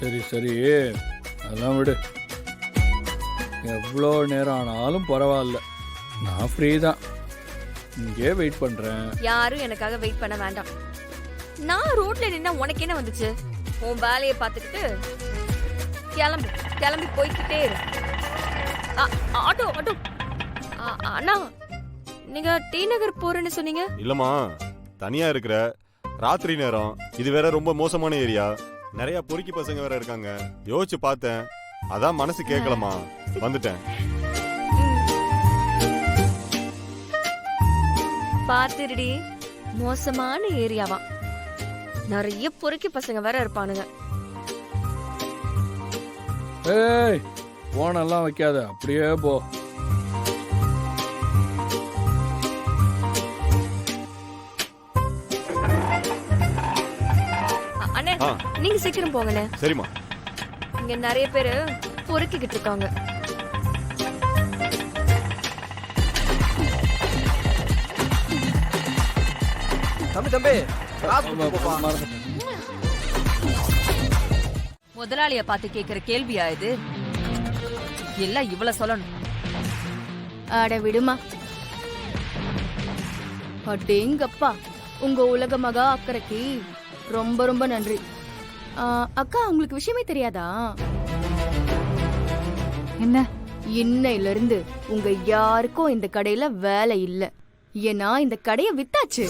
சரி சரி, அதெல்லாம் விடு. எவ்வளோ நேரம் ஆனாலும் பரவாயில்ல, நான் ஃப்ரீ தான். இங்கே வெயிட் பண்ணுறேன். யாரும் எனக்காக வெயிட் பண்ண வேண்டாம். நான் ரோட்ல நின்னா உனக்கு என்ன வந்துச்சு? உன் வேலையை பார்த்துக்கிட்டு கிளம்பி கிளம்பி போய்கிட்டே இரு. Auto auto. அண்ணா, நீங்க டி நகர் போறேன்னு சொன்னீங்க. இல்லம்மா, தனியா இருக்கிற, ராத்திரி நேரம், இது வேற ரொம்ப மோசமான ஏரியா, நிறைய பொறுக்கி பசங்க வேற இருக்காங்க. யோசிச்சு பார்த்தேன், அதான் மனசு கேட்கலமா, வந்துட்டேன். பாத்துருடி, மோசமான ஏரியாவா, நிறைய பொறுக்கி பசங்க வேற இருப்பானுங்க. ஏய், போனெல்லாம் வைக்காத, அப்படியே போ. அண்ணே, நீங்க சீக்கிரம் போங்கண்ணே. சரிம்மா. இங்க நிறைய பேரு பொறுக்கிக்கிட்டு இருக்காங்க. தம்பி முதலாளிய பார்த்து கேக்குற கேள்வியா இது? எல்லாம் இவ்வளவு சொல்லணும்? அட விடுமா. அடேங்கப்பா, உங்க உலக மகா அக்கறைக்கு ரொம்ப ரொம்ப நன்றி. அக்கா, உங்களுக்கு விஷயமே தெரியாதா? என்ன? இன்னையில இருந்து உங்க யாருக்கும் இந்த கடையில வேலை இல்ல. ஏன்னா இந்த கடைய வித்தாச்சு.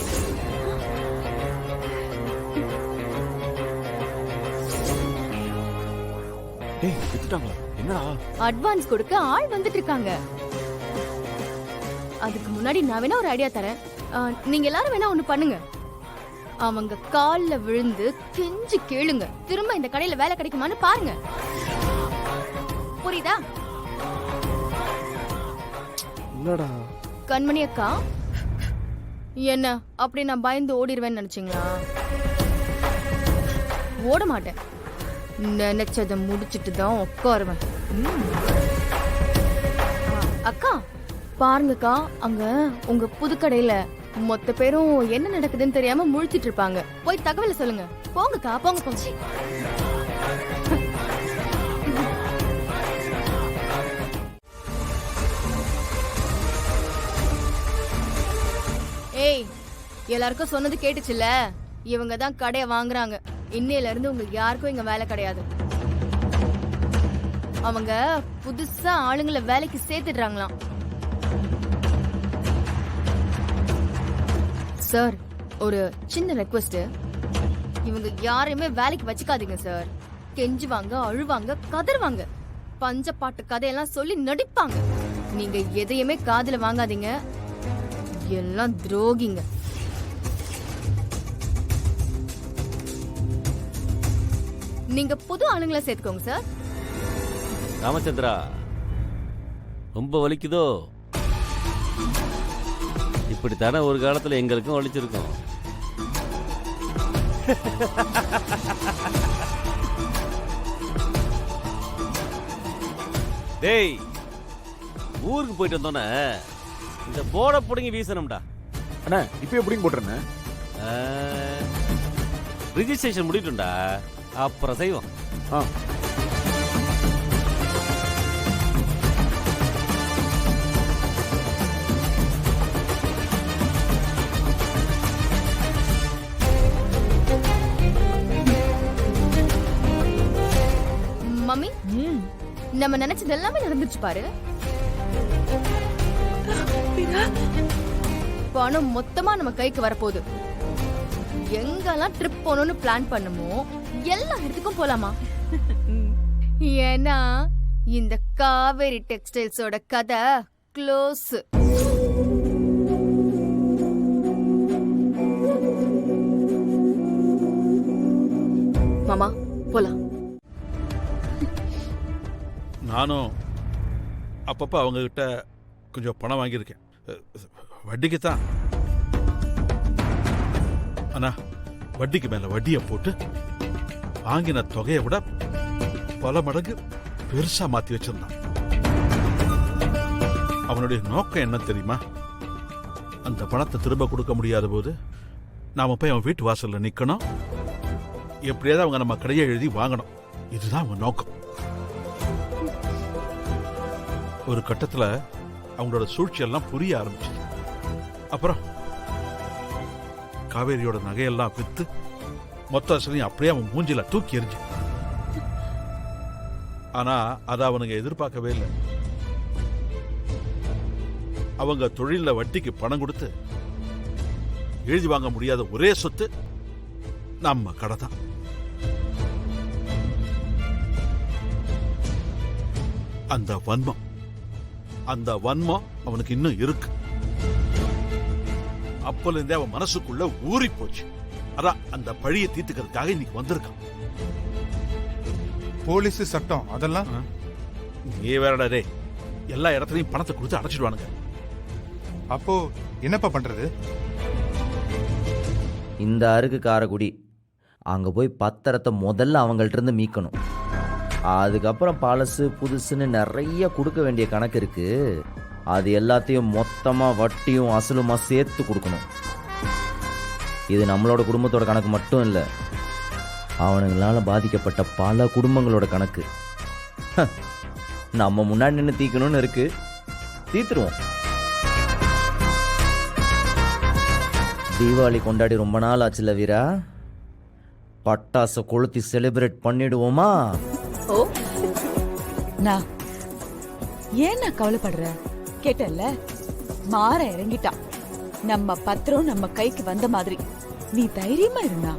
அட்வான்ஸ் கொடுக்க ஆள் வந்துட்டு இருக்காங்க. அதுக்கு முன்னாடி நான் வேணா ஒரு ஐடியா தரேன். நீங்க எல்லாரும் வேணா ஒண்ணு பண்ணுங்க. அவங்க கால்ல விழுந்து கெஞ்சி கேளுங்க, திரும்ப இந்த கடையில வேலை கிடைக்குமான்னு பாருங்க. புரியுதா? என்னடா கண்மணி அக்கா, என்ன அப்படி நான் பயந்து ஓடிடுவேன்னு நினைச்சீங்களா? ஓட மாட்டேன், நினைச்சதை முடிச்சிட்டு தான் உட்காருவேன். அக்கா பாருங்கக்கா, அங்க உங்க புதுக்கடையில மொத்த பேரும் என்ன நடக்குதுன்னு தெரியாம முழிச்சிட்டு இருப்பாங்க. போய் தகவலை சொல்லுங்க. போங்கக்கா, போங்க போங்க. ஏய், எல்லாருக்கும் சொன்னது கேட்டுச்சுல்ல? இவங்க தான் கடையை வாங்குறாங்க. இன்னையில இருந்து உங்க யாருக்கும் இங்க வேலை கிடையாது. அவங்க புதுசா ஆளுங்களை வேலைக்கு சேர்த்துடுறாங்களாம். சார், ஒரு சின்ன ரெக்வெஸ்ட். இவங்க யாரையுமே வேலைக்கு வச்சுக்காதீங்க சார். கெஞ்சுவாங்க, அழுவாங்க, கதறுவாங்க, பஞ்சப்பாட்டு கதையெல்லாம் சொல்லி நடிப்பாங்க. நீங்க எதையுமே காதுல வாங்காதீங்க, எல்லாம் துரோகிங்க. நீங்க புது ஆளுங்களை சேர்த்துக்கோங்க சார். ராமச்சந்திரா, ரொம்ப வலிக்குதோ? இப்படித்தானே ஒரு காலத்துல எங்களுக்கும் வலிச்சிருக்கோம். டேய், ஊருக்கு போயிட்டு வந்தோன்னே இந்த போட புடுங்கி வீசணும்டா. அண்ணா, இப்போ எப்படிங்க போட்டுறேன்? ரிஜிஸ்ட்ரேஷன் முடிட்டும்டா, அப்புறம் செய்வோம். மம்மி, நம்ம நினைச்சது எல்லாமே நடந்துச்சு பாரு. பணம் மொத்தமா நம்ம கைக்கு வரப்போகுது. எங்கெல்லாம் ட்ரிப் போகணும்னு பிளான் பண்ணுமோ எல்லா இடத்துக்கும் போலாமா? ஏன்னா இந்த காவேரி டெக்ஸ்டைல்ஸோட கதை க்ளோஸ். மாமா, போலாம். நானும் அப்பப்போ அவங்க கிட்ட கொஞ்சம் பணம் வாங்கியிருக்கேன், வட்டிக்கு தான். ஆனா வட்டிக்கு மேல வட்டியை போட்டு வாங்கின தொகையை விட பல மடங்கு பெருசா மாத்தி வச்சிருந்தான். அவனுடைய நோக்கம் என்ன தெரியுமா? அந்த பணத்தை திரும்ப கொடுக்க முடியாத போது நாம போய் அவன் வீட்டு வாசல்ல நிக்கணும், எப்படியாவது அவங்க நம்ம கடையை எழுதி வாங்கணும். இதுதான் அவன் நோக்கம். ஒரு கட்டத்துல அவங்களோட சூழ்ச்சி எல்லாம் புரிய ஆரம்பிச்சது. அப்புறம் காவேரியோட நகையெல்லாம் வித்து மொத்த அசலையும் அப்படியே அவன் மூஞ்சில தூக்கி எறிஞ்சு. ஆனா அதை அவனுங்க எதிர்பார்க்கவே இல்லை. அவங்க தொழில வட்டிக்கு பணம் கொடுத்து எழுதி வாங்க முடியாத ஒரே சொத்து நம்ம கடை தான். அந்த வன்மம் அவனுக்கு இன்னும் இருக்கு. அப்பல இருந்தே அவன் மனசுக்குள்ள ஊறி போச்சு. அதான் அந்த பழியை தீர்த்துக்கிறதுக்காக இன்னைக்கு வந்திருக்கான். போலீஸ் சட்டம் அதெல்லாம் நீ வேறடா டே, எல்லா இடத்துலயும் பணத்தை கொடுத்து அடைச்சிடுவானுங்க. அப்போ என்னப்பா பண்றது? இந்த அருக்கு காரக்குடி அங்கே போய் பத்திரத்தை முதல்ல அவங்கள்ட்ட இருந்து மீட்கணும். அதுக்கப்புறம் பழசு புதுசுன்னு நிறைய கொடுக்க வேண்டிய கணக்கு இருக்கு. அது எல்லாத்தையும் மொத்தமாக வட்டியும் அசலுமா சேர்த்து கொடுக்கணும். இது நம்மளோட குடும்பத்தோட கணக்கு மட்டும் இல்லை, அவனுங்களால பாதிக்கப்பட்ட பல குடும்பங்களோட கணக்கு. நம்ம முன்னாடி நின்று தீக்கணும்னு இருக்கு, தீத்துருவோம். தீபாவளி கொண்டாடி ரொம்ப நாள் ஆச்சுல வீரா, பட்டாசை கொளுத்தி செலிப்ரேட் பண்ணிடுவோமா? ஓ நான் ஏன் நான் கவலைப்படுற? கேட்டல்ல, மாற இறங்கிட்டான். நம்ம பத்திரம் நம்ம கைக்கு வந்த மாதிரி. நீ தைரியமா இருந்தா